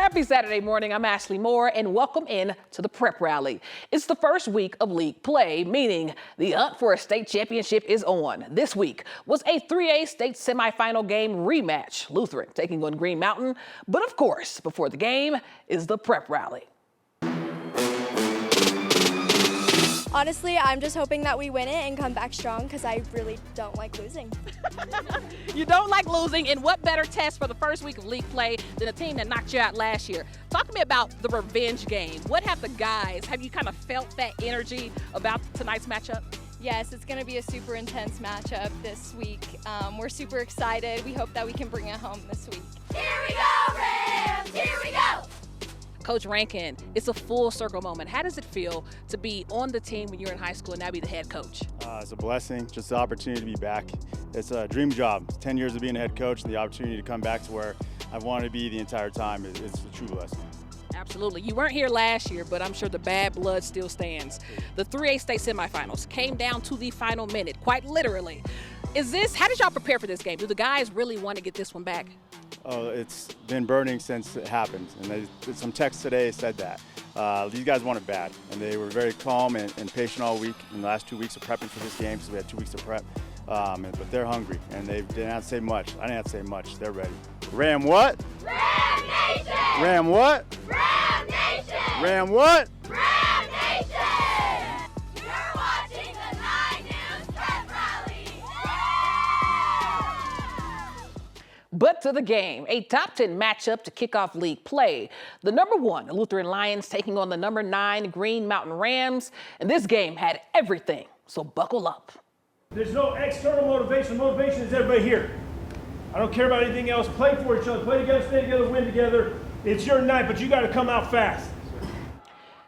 Happy Saturday morning. I'm Ashley Moore, and welcome in to the Prep Rally. It's the first week of league play, meaning the hunt for a state championship is on. This week was a 3A state semifinal game rematch. Lutheran taking on Green Mountain. But of course, before the game is the Prep Rally. Honestly, I'm just hoping that we win it and come back strong because I really don't like losing. You don't like losing, and what better test for the first week of league play than a team that knocked you out last year? Talk to me about the revenge game. What have you kind of felt that energy about tonight's matchup? Yes, it's going to be a super intense matchup this week. We're super excited. We hope that we can bring it home this week. Here we go, Rams! Here we go! Coach Rankin, it's a full circle moment. How does it feel to be on the team when you're in high school and now be the head coach? It's a blessing, just the opportunity to be back. It's a dream job. 10 years of being a head coach and the opportunity to come back to where I've wanted to be the entire time is a true blessing. Absolutely. You weren't here last year, but I'm sure the bad blood still stands. The 3A state semifinals came down to the final minute, quite literally. How did y'all prepare for this game? Do the guys really want to get this one back? Oh, it's been burning since it happened, and some texts today said that. These guys want it bad, and they were very calm and patient all week in the last 2 weeks of prepping for this game, because we had 2 weeks to prep. But they're hungry, and they didn't have to say much. I didn't have to say much. They're ready. Ram what? Ram Nation! Ram what? Ram Nation! Ram what? Ram Nation! You're watching the 9 News Prep Rally! But to the game, a top 10 matchup to kick off league play. The number 1 Lutheran Lions taking on the number 9 Green Mountain Rams, and this game had everything, so buckle up. There's no external motivation. Motivation is everybody here. I don't care about anything else. Play for each other. Play together, stay together, win together. It's your night, but you got to come out fast.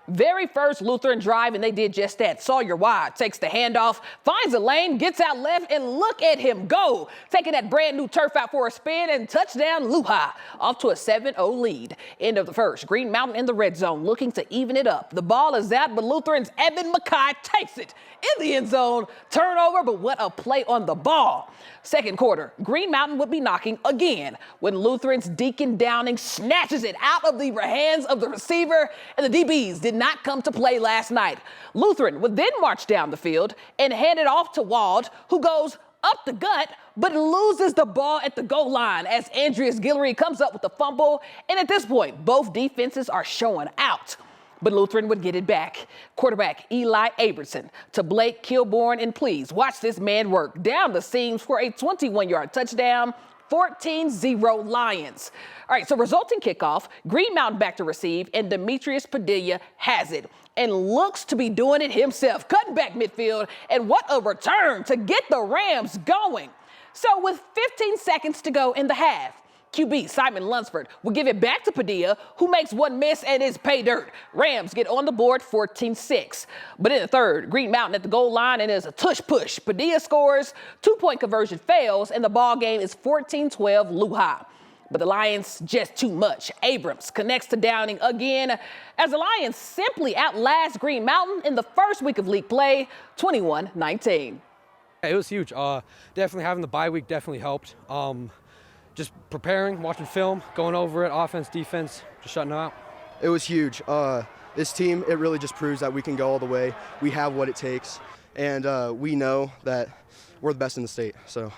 Very first Lutheran drive, and they did just that. Sawyer Wide takes the handoff, finds a lane, gets out left, and look at him go. Taking that brand new turf out for a spin, and touchdown Luha. Off to a 7-0 lead. End of the first. Green Mountain in the red zone looking to even it up. The ball is out, but Lutheran's Evan Mackay takes it in the end zone. Turnover, but what a play on the ball. Second quarter, Green Mountain would be knocking again when Lutheran's Deacon Downing snatches it out of the hands of the receiver, and the DBs did not come to play last night. Lutheran would then march down the field and hand it off to Wald, who goes up the gut, but loses the ball at the goal line as Andreas Guillory comes up with the fumble. And at this point, both defenses are showing out. But Lutheran would get it back. Quarterback Eli Aberson to Blake Kilborn, and please watch this man work down the seams for a 21-yard touchdown. 14-0 Lions. All right, so resulting kickoff, Green Mountain back to receive, and Demetrius Padilla has it and looks to be doing it himself, cutting back midfield, and what a return to get the Rams going. So with 15 seconds to go in the half, QB Simon Lunsford will give it back to Padilla, who makes one miss and is pay dirt. Rams get on the board 14-6. But in the third, Green Mountain at the goal line, and there's a tush push. Padilla scores, 2-point conversion fails, and the ball game is 14-12 Luha. But the Lions just too much. Abrams connects to Downing again as the Lions simply outlast Green Mountain in the first week of league play, 21-19. It was huge. Definitely having the bye week definitely helped. Just preparing, watching film, going over it, offense, defense, just shutting them out. It was huge. This team, it really just proves that we can go all the way. We have what it takes, and we know that we're the best in the state. So.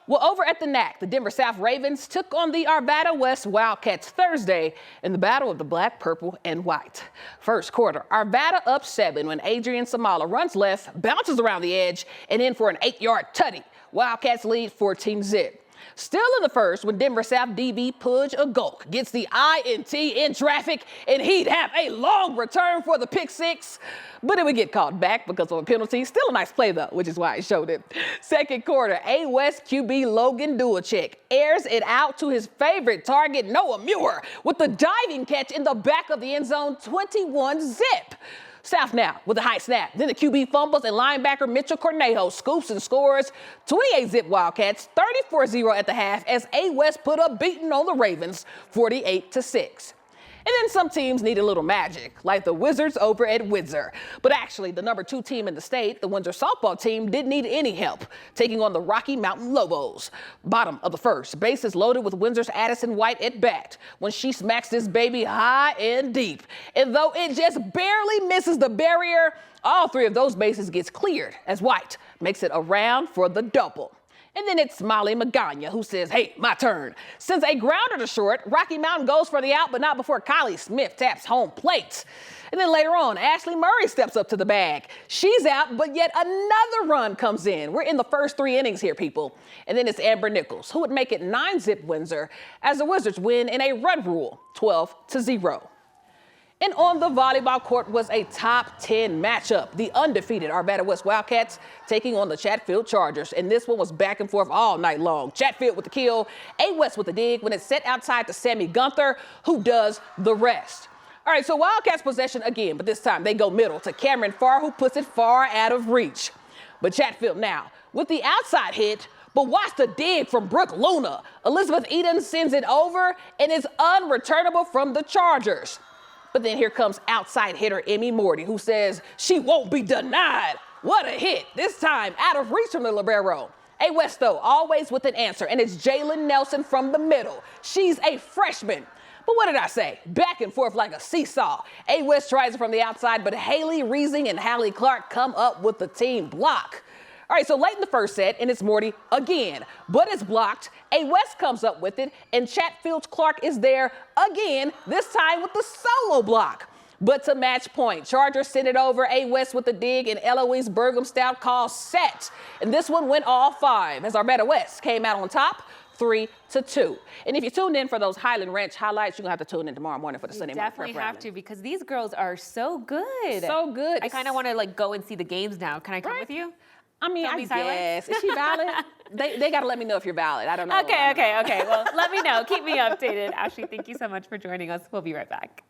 Well, over at the NAC, the Denver South Ravens took on the Arvada West Wildcats Thursday in the battle of the black, purple, and white. First quarter, Arvada up 7 when Adrian Samala runs left, bounces around the edge, and in for an 8-yard tutty. Wildcats lead 14-0. Still in the first, when Denver South DB Pudge Agolk gets the INT in traffic, and he'd have a long return for the pick 6, but it would get called back because of a penalty. Still a nice play, though, which is why I showed it. Second quarter, A-West QB Logan Duachek airs it out to his favorite target, Noah Muir, with the diving catch in the back of the end zone, 21-0. South now with a high snap. Then the QB fumbles, and linebacker Mitchell Cornejo scoops and scores. 28-0 Wildcats, 34-0 at the half as A-West put up beating on the Ravens, 48-6. And then some teams need a little magic, like the Wizards over at Windsor. But actually, the number 2 team in the state, the Windsor softball team, didn't need any help, taking on the Rocky Mountain Lobos. Bottom of the first, bases loaded with Windsor's Addison White at bat when she smacks this baby high and deep. And though it just barely misses the barrier, all 3 of those bases gets cleared as White makes it around for the double. And then it's Molly Magana who says, hey, my turn. Sends a grounder to short. Rocky Mountain goes for the out, but not before Kylie Smith taps home plate. And then later on, Ashley Murray steps up to the bag. She's out, but yet another run comes in. We're in the first 3 innings here, people. And then it's Amber Nichols, who would make it 9-zip Windsor as the Wizards win in a run rule, 12-0. And on the volleyball court was a top 10 matchup. The undefeated Arvada West Wildcats taking on the Chatfield Chargers. And this one was back and forth all night long. Chatfield with the kill, A West with the dig when it's set outside to Sammy Gunther, who does the rest. All right, so Wildcats possession again, but this time they go middle to Cameron Farr, who puts it far out of reach. But Chatfield now with the outside hit, but watch the dig from Brooke Luna. Elizabeth Eden sends it over and is unreturnable from the Chargers. But then here comes outside hitter Emmy Morty, who says she won't be denied. What a hit, this time out of reach from the libero. A West, though, always with an answer, and it's Jalen Nelson from the middle. She's a freshman. But what did I say? Back and forth like a seesaw. A West tries it from the outside, but Haley Reesing and Hallie Clark come up with the team block. All right, so late in the first set, and it's Morty again, but it's blocked. A West comes up with it, and Chatfield's Clark is there again, this time with the solo block. But to match point, Chargers send it over, A West with the dig, and Eloise Burgum-Stout calls set. And this one went all 5 as Arvada West came out on top, 3-2. And if you tuned in for those Highland Ranch highlights, you're going to have to tune in tomorrow morning for the Sunday morning. Definitely have to, because these girls are so good. So good. I kind of want to like go and see the games now. Can I come with you? I mean, Film I these guess. Is she valid? they got to let me know if you're valid. I don't know. Okay. Well, let me know. Keep me updated. Ashley, thank you so much for joining us. We'll be right back.